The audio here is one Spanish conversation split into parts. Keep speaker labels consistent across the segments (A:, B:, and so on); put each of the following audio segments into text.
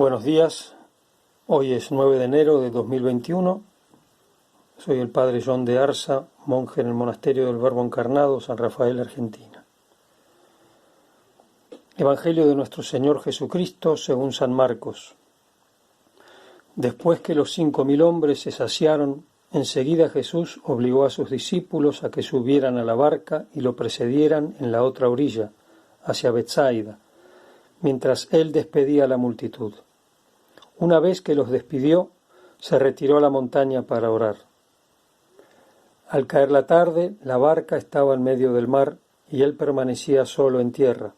A: Buenos días, hoy es 9 de enero de 2021, soy el padre John de Arza, monje en el Monasterio del Verbo Encarnado, San Rafael, Argentina. Evangelio de nuestro Señor Jesucristo según San Marcos. Después que los 5.000 hombres se saciaron, enseguida Jesús obligó a sus discípulos a que subieran a la barca y lo precedieran en la otra orilla, hacia Betsaida, mientras él despedía a la multitud. Una vez que los despidió, se retiró a la montaña para orar. Al caer la tarde, la barca estaba en medio del mar y él permanecía solo en tierra.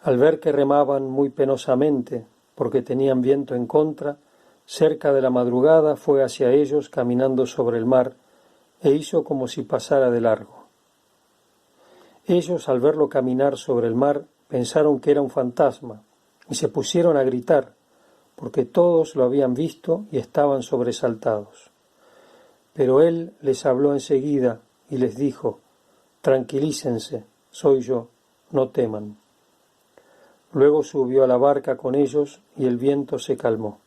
A: Al ver que remaban muy penosamente, porque tenían viento en contra, cerca de la madrugada fue hacia ellos caminando sobre el mar e hizo como si pasara de largo. Ellos, al verlo caminar sobre el mar, pensaron que era un fantasma y se pusieron a gritar, porque todos lo habían visto y estaban sobresaltados. Pero él les habló enseguida y les dijo: «Tranquilícense, soy yo, no teman». Luego subió a la barca con ellos y el viento se calmó.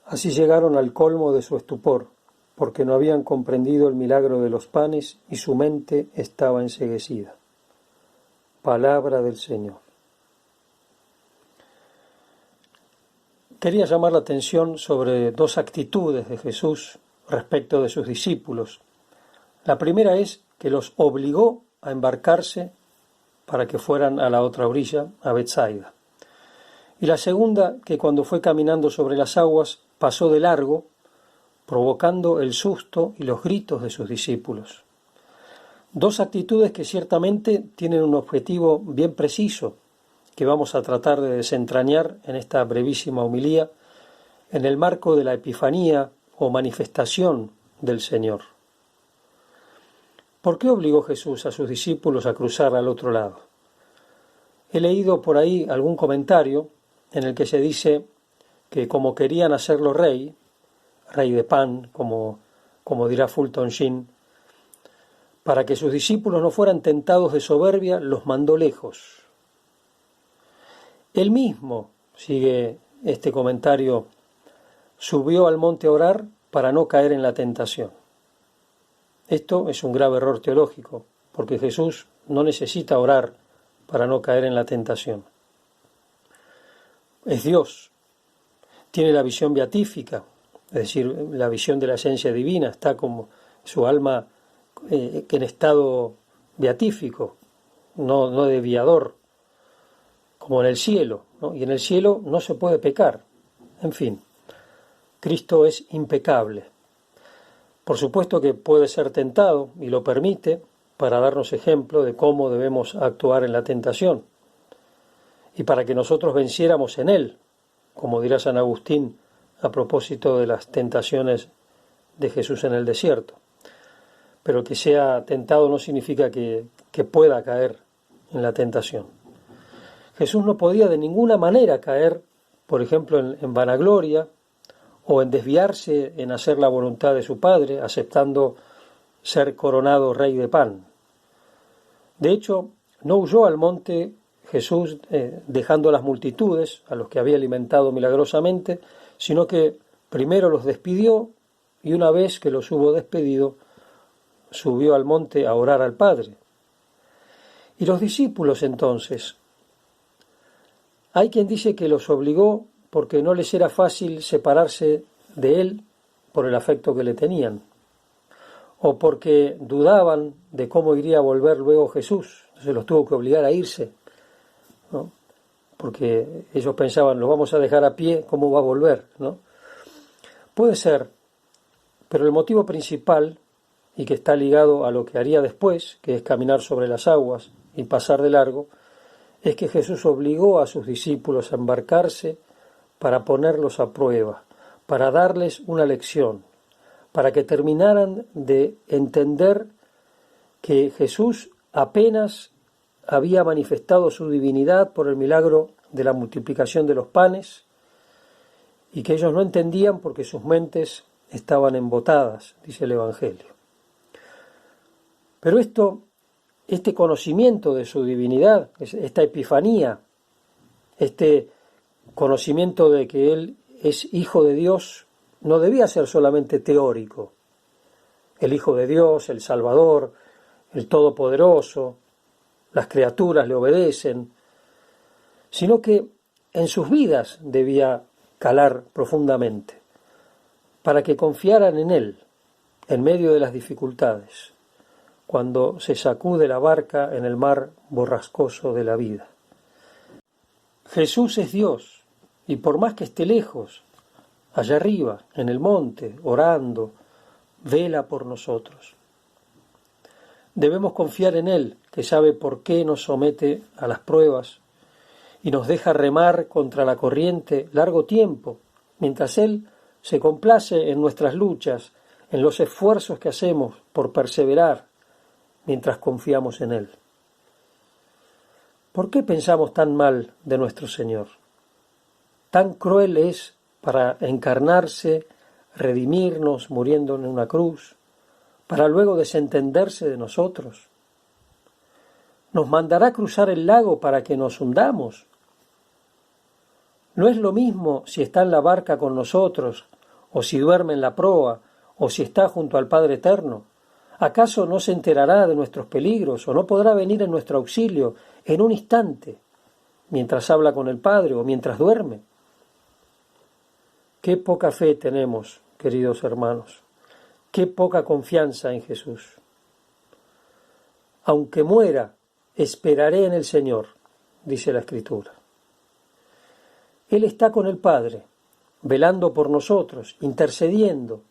A: Así llegaron al colmo de su estupor, porque no habían comprendido el milagro de los panes y su mente estaba enceguecida. Palabra del Señor. Quería llamar la atención sobre dos actitudes de Jesús respecto de sus discípulos. La primera es que los obligó a embarcarse para que fueran a la otra orilla, a Betsaida. Y la segunda, que cuando fue caminando sobre las aguas, pasó de largo, provocando el susto y los gritos de sus discípulos. Dos actitudes que ciertamente tienen un objetivo bien preciso, que vamos a tratar de desentrañar en esta brevísima homilía, en el marco de la Epifanía o manifestación del Señor. ¿Por qué obligó Jesús a sus discípulos a cruzar al otro lado? He leído por ahí algún comentario en el que se dice que como querían hacerlo rey de pan, como dirá Fulton Sheen, para que sus discípulos no fueran tentados de soberbia, los mandó lejos. Él mismo, sigue este comentario, subió al monte a orar para no caer en la tentación. Esto es un grave error teológico, porque Jesús no necesita orar para no caer en la tentación. Es Dios, tiene la visión beatífica, es decir, la visión de la esencia divina, está como su alma en estado beatífico, no desviador, como en el cielo, ¿no? Y en el cielo no se puede pecar. En fin, Cristo es impecable. Por supuesto que puede ser tentado, y lo permite, para darnos ejemplo de cómo debemos actuar en la tentación, y para que nosotros venciéramos en él, como dirá San Agustín a propósito de las tentaciones de Jesús en el desierto. Pero que sea tentado no significa que pueda caer en la tentación. Jesús no podía de ninguna manera caer, por ejemplo, en vanagloria o en desviarse en hacer la voluntad de su Padre, aceptando ser coronado rey de pan. De hecho, no huyó al monte Jesús dejando a las multitudes, a los que había alimentado milagrosamente, sino que primero los despidió y una vez que los hubo despedido, subió al monte a orar al Padre. Y los discípulos entonces, hay quien dice que los obligó porque no les era fácil separarse de él por el afecto que le tenían, o porque dudaban de cómo iría a volver luego Jesús, entonces los tuvo que obligar a irse, ¿no? Porque ellos pensaban, lo vamos a dejar a pie, ¿cómo va a volver?, ¿no? Puede ser, pero el motivo principal, y que está ligado a lo que haría después, que es caminar sobre las aguas y pasar de largo, es que Jesús obligó a sus discípulos a embarcarse para ponerlos a prueba, para darles una lección, para que terminaran de entender que Jesús apenas había manifestado su divinidad por el milagro de la multiplicación de los panes y que ellos no entendían porque sus mentes estaban embotadas, dice el Evangelio. Pero este conocimiento de su divinidad, esta epifanía, este conocimiento de que Él es Hijo de Dios no debía ser solamente teórico. El Hijo de Dios, el Salvador, el Todopoderoso, las criaturas le obedecen, sino que en sus vidas debía calar profundamente, para que confiaran en Él, en medio de las dificultades, cuando se sacude la barca en el mar borrascoso de la vida. Jesús es Dios, y por más que esté lejos, allá arriba, en el monte, orando, vela por nosotros. Debemos confiar en Él, que sabe por qué nos somete a las pruebas y nos deja remar contra la corriente largo tiempo, mientras Él se complace en nuestras luchas, en los esfuerzos que hacemos por perseverar, mientras confiamos en Él. ¿Por qué pensamos tan mal de nuestro Señor? Tan cruel es para encarnarse, redimirnos muriendo en una cruz, para luego desentenderse de nosotros. ¿Nos mandará cruzar el lago para que nos hundamos? ¿No es lo mismo si está en la barca con nosotros, o si duerme en la proa, o si está junto al Padre Eterno? ¿Acaso no se enterará de nuestros peligros, o no podrá venir en nuestro auxilio en un instante, mientras habla con el Padre o mientras duerme? Qué poca fe tenemos, queridos hermanos, qué poca confianza en Jesús. Aunque muera, esperaré en el Señor, dice la Escritura. Él está con el Padre, velando por nosotros, intercediendo,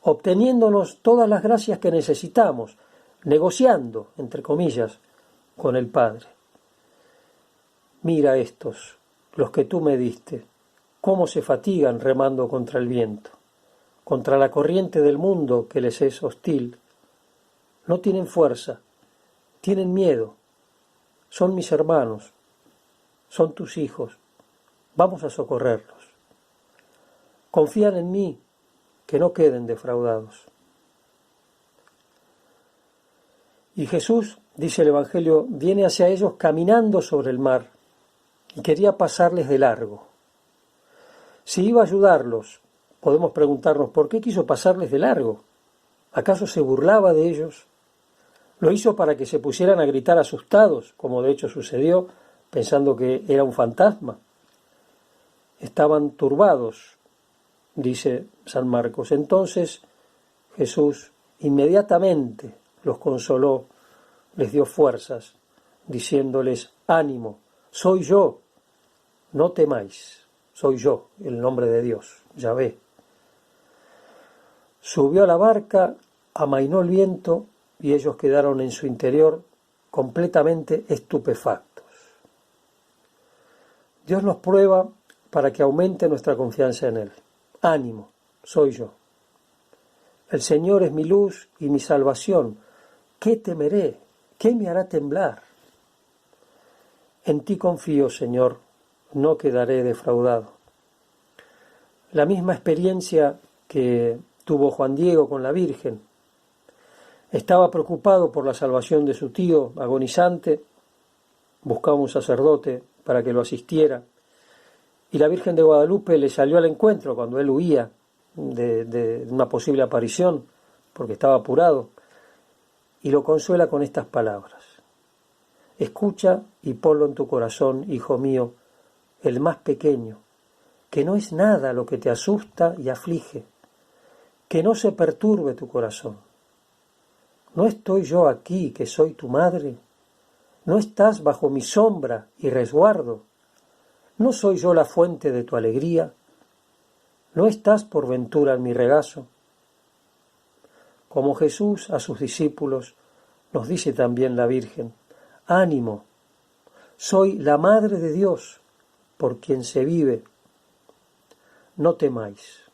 A: obteniéndonos todas las gracias que necesitamos, negociando, entre comillas, con el Padre. Mira estos, los que tú me diste, cómo se fatigan remando contra el viento, contra la corriente del mundo que les es hostil. No tienen fuerza, tienen miedo, son mis hermanos, son tus hijos, vamos a socorrerlos. Confían en mí, que no queden defraudados. Y Jesús, dice el Evangelio, viene hacia ellos caminando sobre el mar y quería pasarles de largo. Si iba a ayudarlos, podemos preguntarnos por qué quiso pasarles de largo. ¿Acaso se burlaba de ellos? ¿Lo hizo para que se pusieran a gritar asustados, como de hecho sucedió, pensando que era un fantasma? Estaban turbados, dice San Marcos. Entonces Jesús inmediatamente los consoló, les dio fuerzas, diciéndoles: ánimo, soy yo, no temáis, soy yo, el nombre de Dios, Yahvé. Subió a la barca, amainó el viento y ellos quedaron en su interior completamente estupefactos. Dios nos prueba para que aumente nuestra confianza en Él. Ánimo, soy yo. El Señor es mi luz y mi salvación. ¿Qué temeré? ¿Qué me hará temblar? En ti confío, Señor, no quedaré defraudado. La misma experiencia que tuvo Juan Diego con la Virgen. Estaba preocupado por la salvación de su tío agonizante, buscaba un sacerdote para que lo asistiera, y la Virgen de Guadalupe le salió al encuentro cuando él huía de una posible aparición, porque estaba apurado, y lo consuela con estas palabras: escucha y ponlo en tu corazón, hijo mío, el más pequeño, que no es nada lo que te asusta y aflige, que no se perturbe tu corazón. ¿No estoy yo aquí, que soy tu madre? ¿No estás bajo mi sombra y resguardo? ¿No soy yo la fuente de tu alegría? ¿No estás por ventura en mi regazo? Como Jesús a sus discípulos, nos dice también la Virgen: ánimo, soy la Madre de Dios, por quien se vive. No temáis.